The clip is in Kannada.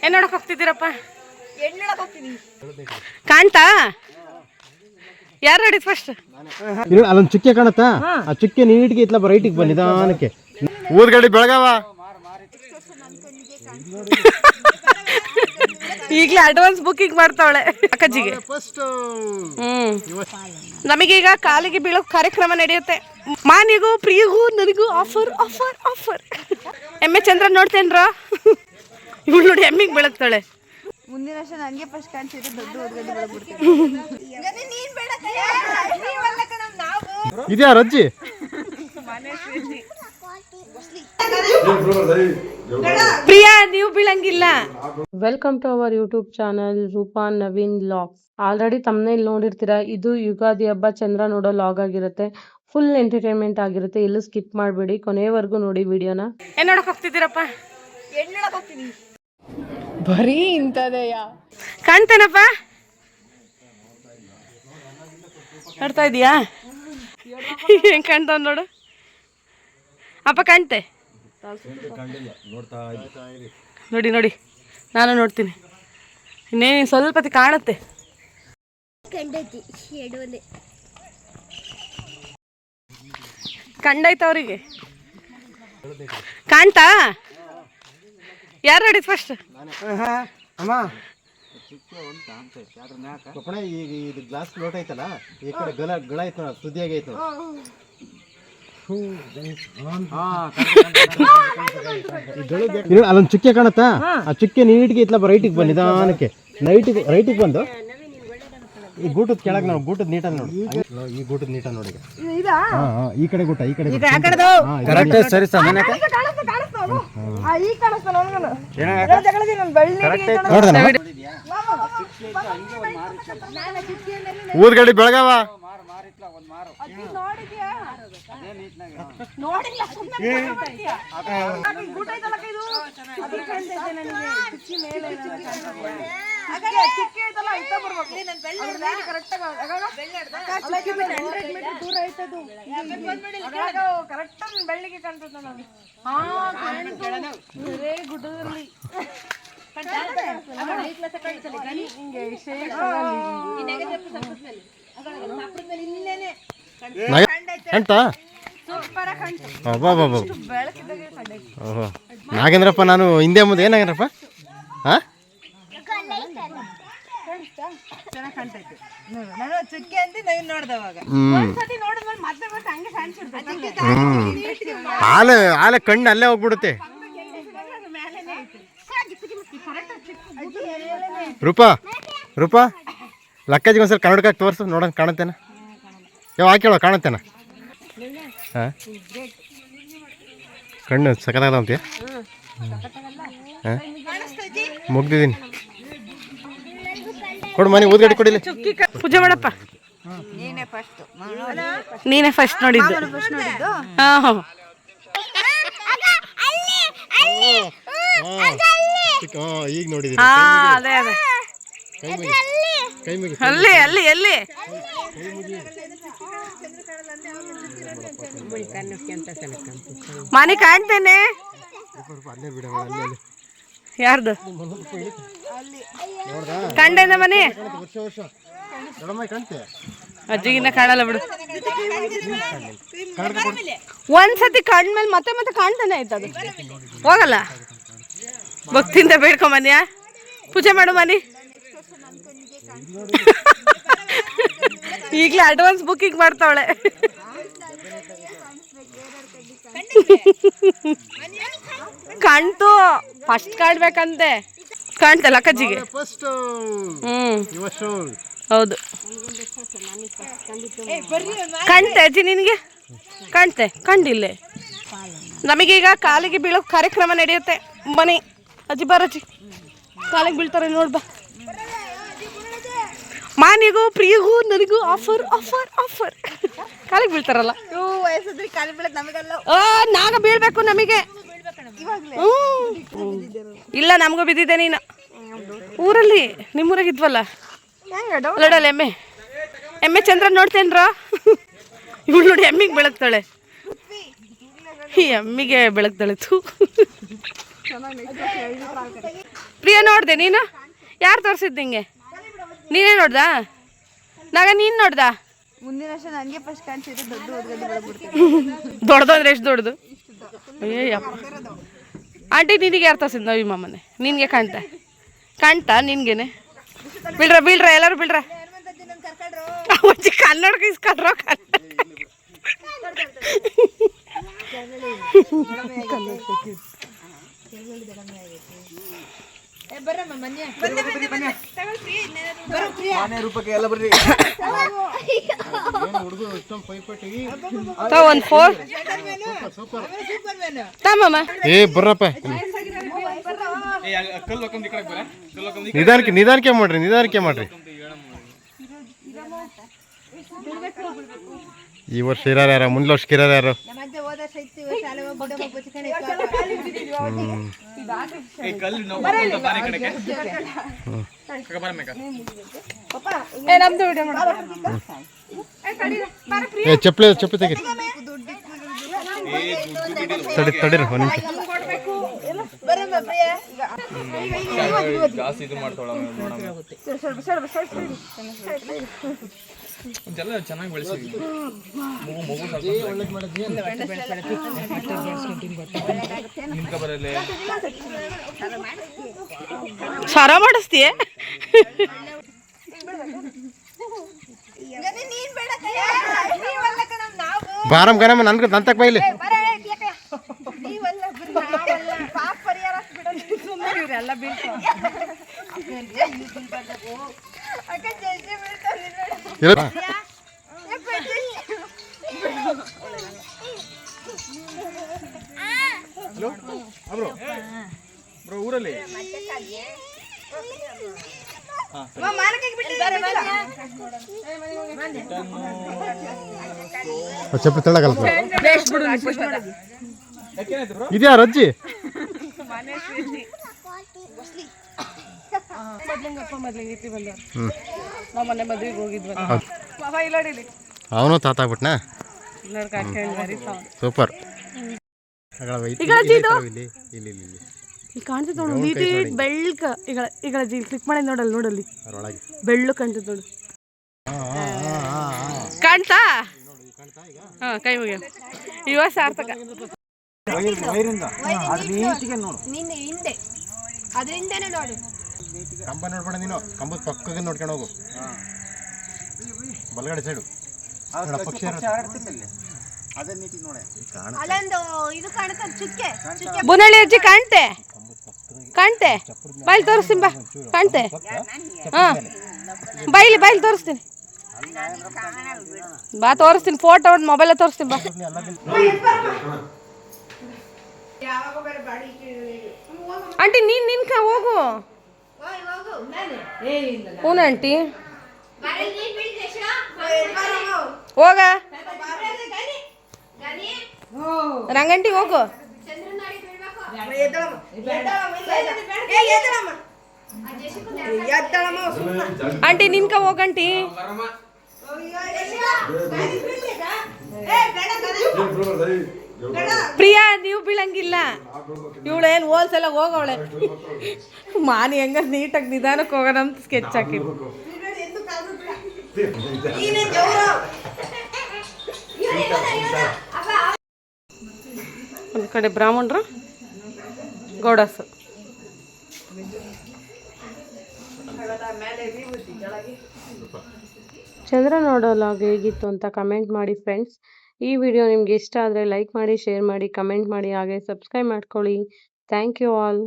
ಏನ್ ನೋಡಕ್ ಹೋಗ್ತಿದ್ದೀರಪ್ಪ? ಕಾಣ್ತಾ? ಯಾರು ನೋಡಿದ್ ಫಸ್ಟ್? ಅಲ್ಲೊಂದು ಚುಕ್ಕೆ ಕಾಣತ್ತಾ? ಆ ಚುಕ್ಕೆ ನೀಟ್ಗೆ ಇತ್ಲ ರೈಟಿಗೆ ಬಂದ ನಿಧಾನಕ್ಕೆ. ಊರ್ಗಡಿ ಬೆಳಗಾವ ಈಗಲೇ ಅಡ್ವಾನ್ಸ್ ಬುಕ್ಕಿಂಗ್ ಮಾಡ್ತಾವಳೆ ಅಕ್ಕಜ್ಜಿಗೆ. ನಮಗೀಗ ಕಾಲಿಗೆ ಬೀಳೋ ಕಾರ್ಯಕ್ರಮ ನಡೆಯುತ್ತೆ. ಮಾನಿಗೂ ಪ್ರಿಯಗೂ ನನಗೂ ಆಫರ್ ಆಫರ್ ಆಫರ್. ಎಮ್ಮೆ ಚಂದ್ರ ನೋಡ್ತೇನ್ರ? ಇವಳು ನೋಡಿ ಎಮ್ಮಿಗೆ ಬೆಳಗ್ತಾಳೆ. ಮುಂದಿನ ವರ್ಷ ನನಗೆ ಫಸ್ಟ್ ಕಾಣಿಸಿದ್ರೆ ದೊಡ್ಡ ಊರ್ಗಡೆ ಬೆಳಗ್ಬಿಡ್ತೀನಿ. ಇದ್ಯಾ ರಜ್ಜಿ? ಪ್ರಿಯಾ ನೀವು ಬೀಳಂಗಿಲ್ಲ. Welcome to our YouTube channel Roopa Naveen logs. Already ತಮ್ಮನೇಲಿ ನೋಡಿರ್ತೀರಾ, ಇದು ಯುಗಾದಿ ಹಬ್ಬ ಚಂದ್ರ ನೋಡೋ ಲಾಗ್ ಆಗಿರುತ್ತೆ. ಫುಲ್ ಎಂಟರ್ಟೈನ್ಮೆಂಟ್ ಆಗಿರುತ್ತೆ, ಎಲ್ಲೂ ಸ್ಕಿಪ್ ಮಾಡಬೇಡಿ, ಕೊನೆಯವರೆಗೂ ನೋಡಿ ವಿಡಿಯೋನ. ಏನ್ ನೋಡಕ್ ಹೋಗ್ತಿದ್ದೀರಪ್ಪ? ಬರೀ ಇಂಥದೆಯ ಕಾಣ್ತೇನಪ್ಪ? ನೋಡ್ತಾ ಇದೀಯಾ? ಹೆಂಗ್ ಕಾಣ್ತಾವ್ ನೋಡು ಅಪ್ಪ. ಕಾಣ್ತೆ? ನೋಡಿ ನೋಡಿ, ನಾನು ನೋಡ್ತೀನಿ. ಇನ್ನೇನು ಸ್ವಲ್ಪತಿ ಕಾಣುತ್ತೆ. ಕಂಡೈತ ಅವ್ರಿಗೆ? ಕಾಣ್ತಾ? ಯಾರು ನೋಡಿದ್ ಫಸ್ಟ್? ಈಗ ಇದು ಗ್ಲಾಸ್ ಲೋಟ ಐತಲ್ಲ, ಈ ಕಡೆ ಗಳ ಐತ ಸುದ್ದಿಯಾಗಿ ಐತ. ಅಲ್ಲೊಂದು ಚುಕ್ಕೆ ಕಾಣತ್ತಾ? ಆ ಚುಕ್ಕೆ ನೀಟ್ಗೆ ಇತ್ಲ ರೈಟಿಗೆ ಬಂದ ನಿಧಾನಕ್ಕೆ. ರೈಟಿಗೆ ಬಂದು ಈ ಗೂಟದ ಕೆಳಗೆ ನಾವು ಗೂಟದ ನೀಟಾಗಿ ನೋಡಿ. ಈ ಗೂಟದ ನೀಟಾಗಿ ನೋಡಿ. ಈ ಕಡೆ ಗೂಟ, ಈ ಕಡೆ ಸರಿ ಊರ್ಗಡಿ ಬೆಳಗಾವ ಬೆಳ್ಳಿಗೆ ಕಾಣ್ತದ. ನಾಗೇಂದ್ರಪ್ಪ, ನಾನು ಹಿಂದೆ ಮುಂದೆ ಏನಾಗೇಂದ್ರಪ್ಪ? ಆಲೆ ಕಣ್ಣು ಅಲ್ಲೇ ಹೋಗ್ಬಿಡುತ್ತೆ. ರೂಪಾ ಲಕ್ಕಜ್ಜಿಗೆ ಒಂದ್ಸಲ ಕನ್ನಡಕ್ಕಾಗಿ ತೋರಿಸು ನೋಡೋಣ, ಕಾಣುತ್ತೇನ? ಯಾವ ಹಾಕೇಳ ಕಾಣುತ್ತೇನ? ಹಾಂ, ಕಣ್ಣು ಸಖತ್ತಾಗದ ಅಂತೀಯ? ಹಾಂ, ಮುಗ್ದಿದ್ದೀನಿ. ಕೊಡು ಮನೆ ಊದ್ಗಡೆ ಕೊಡಿಲಿ. ಪೂಜೆ ಮಾಡಪ್ಪ. ನೀನೇ ಫಸ್ಟ್ ನೋಡಿದ್ದು? ಹಾಂ, ಈಗ ನೋಡಿದ್ದೀನಿ. ಅದೇ ಅದೇ, ಅಲ್ಲಿ ಅಲ್ಲಿ ಎಲ್ಲಿ? ಮನೆ ಕಾಣ್ತೇನೆ. ಯಾರ್ದು ಕಂಡೇನ ಮನೆ? ಅಜ್ಜಿಗಿನ್ನ ಕಾಣಲ್ಲ ಬಿಡು. ಒಂದ್ಸತಿ ಕಂಡ್ಮೇಲೆ ಮತ್ತೆ ಮತ್ತೆ ಕಾಣ್ತಾನೆ ಆಯ್ತದು, ಹೋಗಲ್ಲ. ಭಕ್ತಿಯಿಂದ ಬೇಡ್ಕೊಂಬನ್ಯಾ, ಪೂಜೆ ಮಾಡು ಮನೆ. ಈಗಲೇ ಅಡ್ವಾನ್ಸ್ ಬುಕ್ಕಿಂಗ್ ಮಾಡ್ತಾವಳೆ. ಕಾಣ್ತು, ಫಸ್ಟ್ ಕಾಣ್ಬೇಕಂತೆ. ಕಾಣ್ತಲ್ಲ ಅಕ್ಕಜ್ಜಿಗೆ? ಹೌದು, ಕಾಣ್ತೆ ಅಜ್ಜಿ ನಿನಗೆ? ಕಾಣ್ತೆ? ಕಂಡಿಲ್ಲೇ. ನಮಗೀಗ ಕಾಲಿಗೆ ಬೀಳೋ ಕಾರ್ಯಕ್ರಮ ನಡೆಯುತ್ತೆ. ಬನ್ನಿ ಅಜ್ಜಿ, ಬರಜ್ಜಿ, ಕಾಲಿಗೆ ಬೀಳ್ತಾರೆ ನೋಡ್ಬಾ. ಮಾನಿಗೂ ಪ್ರಿಯಗೂ ನನಗೂ ಆಫರ್ ಆಫರ್ ಆಫರ್. ಕಾಲಿಗೆ ಬೀಳ್ತಾರಲ್ಲ, ನಾಗ ಬೀಳ್ಬೇಕು ನಮಗೆ. ಇಲ್ಲ, ನಮಗೂ ಬಿದ್ದಿದ್ದೆ ನೀನು ಊರಲ್ಲಿ. ನಿಮ್ಮೂರಾಗ ಇದ್ವಲ್ಲ, ಲಡಲ್ಲ ಎಮ್ಮೆ. ಎಮ್ಮೆ ಚಂದ್ರ ನೋಡ್ತೇನ್ರ? ಇವಳು ನೋಡಿ ಎಮ್ಮಿಗೆ ಬೆಳಗ್ತಾಳೆ. ಈ ಎಮ್ಮಿಗೆ ಬೆಳಗ್ತಾಳೆ. ಪ್ರಿಯಾ ನೋಡ್ದೆ ನೀನು? ಯಾರು ತೋರಿಸಿದ್ದು ನಿಂಗೆ? ನೀನೇ ನೋಡ್ದಾ? ನಾಗ ನೀನು ನೋಡ್ದಾ? ಮುಂದಿನ ವರ್ಷ ನನಗೆ ಫಸ್ಟ್ ಕಾಣಿಸಿದ್ರೆ ದೊಡ್ಡ ಓದ್ಗಡ್ಡೆ ಬೆಳಗ್ಬಿಡ್ತೀನಿ. ದೊಡ್ಡದು ಅಂದ್ರೆ ಎಷ್ಟು ದೊಡ್ಡದು? ಅಯ್ಯಪ್ಪ. ಆಂಟಿ ನಿನಗೆ ಯಾರು ತೋರಿಸಿದ್ದು ನವಿ ಮಾಮನೆ? ನಿನಗೆ ಕಾಣ್ತಾ ನಿನ್ಗೇನೆ? ಬೀಳ್ರ ಎಲ್ಲರೂ ಬೀಳ್ರ. ಕನ್ನಡ ಇಸ್ಕೊಂಡ್ರ ಒಂದು 4 ತಮ್ಮ ಬರ್ರಪ್ಪ. ನಿಧಾನಕ್ಕೆ ಮಾಡ್ರಿ. ಈ ವರ್ಷ ಇರಾರ ಯಾರ, ಮುಂದ್ ವರ್ಷಕ್ಕೆ ಇರಾರ ಯಾರು? ಚಪ್ಪಲಿ ತೆಗೀರಿ. ತಡೀರಿ ಒಂದು ನಿಮಿಷ. ಚೆನ್ನಾಗಿ ಬೆಳೆಸಿದ್ವಿ. ಸರ ಮಾಡಿಸ್ತೀಯ? ಬಾರಂ ಗನಮ್ಮ ನನ್ಗೆ ದಂತಕ್ ಬೈಲಿ. ಊರಲ್ಲಿ ಚಪ್ಪಲಿ ತಳಗಲ್ಲ. ಇದ್ಯಾರು ಅಜ್ಜಿ? ಅವನು ತಾತ ಬಿಟ್ನಾ? ಸೂಪರ್. ಕಾಣ್ತೈತೆ ನೋಡು, ಬೆಳ್ಕ ಈಗ ಕ್ಲಿಕ್ ಮಾಡಿ ನೋಡಲ್ಲಿ ಬೆಳ್ಳು ಕಾಣ್ತೈತೆ ನೋಡು. ಕಾಣ್ತಾ? ಹಾ, ಕೈ ಮುಗಿಯ. ಇವಾಗ ಸಾರ್ಥಕ. ಕಂಬ ನೋಡ್ಬೇಡ ನೀನು, ಕಂಬದ ಪಕ್ಕದ ನೋಡ್ಕೊಂಡು ಹೋಗು. ಬಲಗಡೆ ಸೈಡು ಬುನಳ್ಳಿ ಅಜ್ಜಿ ಕಾಣ್ತೆ ಬಾಯ್ಲಿ ತೋರಿಸ್ತೀನಿ ಬಾ. ಕಾಣ್ತೆ? ಹಾ, ಬಾಯ್ಲಿ ತೋರಿಸ್ತೀನಿ ಬಾ. ತೋರಿಸ್ತೀನಿ ಫೋಟೋ ಮೊಬೈಲ್ ತೋರಿಸ್ತೀನಿ ಬಾ. ಆಂಟಿ ನಿನ್ಕ ಹೋಗು. ಹ್ಞೂ ಆಂಟಿ ಹೋಗ. ರಂಗಂಟಿ ಹೋಗು. ಆಂಟಿ ನಿನ್ಕ ಹೋಗಂಟಿ. ಪ್ರಿಯಾ ನೀವು ಬೀಳಂಗಿಲ್ಲ. ಇವಳೇನು ಹೋಲ್ಸೆಲ್ಲ ಹೋಗವಳೆ. ಮಾನಿ ಹೆಂಗ ನೀಟಾಗಿ ನಿಧಾನಕ್ಕೆ ಹೋಗೋಣ ಅಂತ ಸ್ಕೆಚ್ ಹಾಕಿ. ಒಂದು ಕಡೆ ಬ್ರಾಹ್ಮಣರು, ಗೌಡಸು. ಚಂದ್ರ ನೋಡೋ ಲಾಗ್ ಹೇಗಿತ್ತು ಅಂತ ಕಮೆಂಟ್ ಮಾಡಿ ಫ್ರೆಂಡ್ಸ್. ಈ ವಿಡಿಯೋ ನಿಮ್ಗೆ ಇಷ್ಟ ಆದರೆ ಲೈಕ್ ಮಾಡಿ, ಶೇರ್ ಮಾಡಿ, ಕಮೆಂಟ್ ಮಾಡಿ, ಹಾಗೆ ಸಬ್ಸ್ಕ್ರೈಬ್ ಮಾಡ್ಕೊಳ್ಳಿ. Thank you all.